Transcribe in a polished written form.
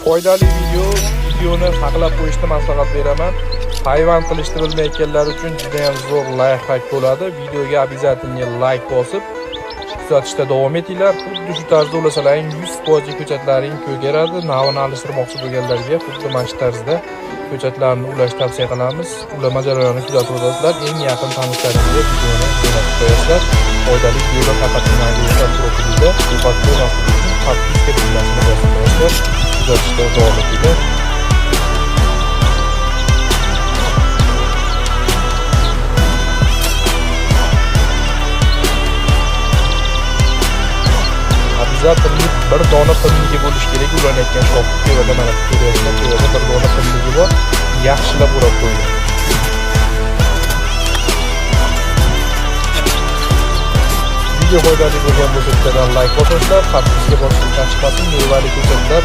Foydali videoni saqlab qo'yishni maslahat beraman. Hayvon qilishni bilmayotganlar uchun juda ham zo'r layfhack bo'ladi. Videoga обязательно like bosib kuzatishda davom etinglar. Xuddi shu tarzda ulasalaring 100% ko'chatlaring ko'garadi. Navini alishtirmoqchi bo'lganlarga xuddi mana shu tarzda ko'chatlarni ulashni tavsiya qilamiz. Ulama jarayonini kuzatib o'tasizlar. Eng yaqin tanishlaringizga videoni jo'natib qo'yasizlar. Foydali videolar faqatgina YouTube profilida podpiska tugmasini bosib qo'yasizlar. Kuzatishda davom etinglar. Obязательно bir dona pilligi bo'lish kerak. Ulanayotgan shoxga tevada mana tevada bir dona pilligi bor. Yaxshilab o'rab qo'ying. Video foydali bo'lgan bo'lsa, like bosinglar, podpiska bosishdan chiqmasin. Mevali ko'chatlar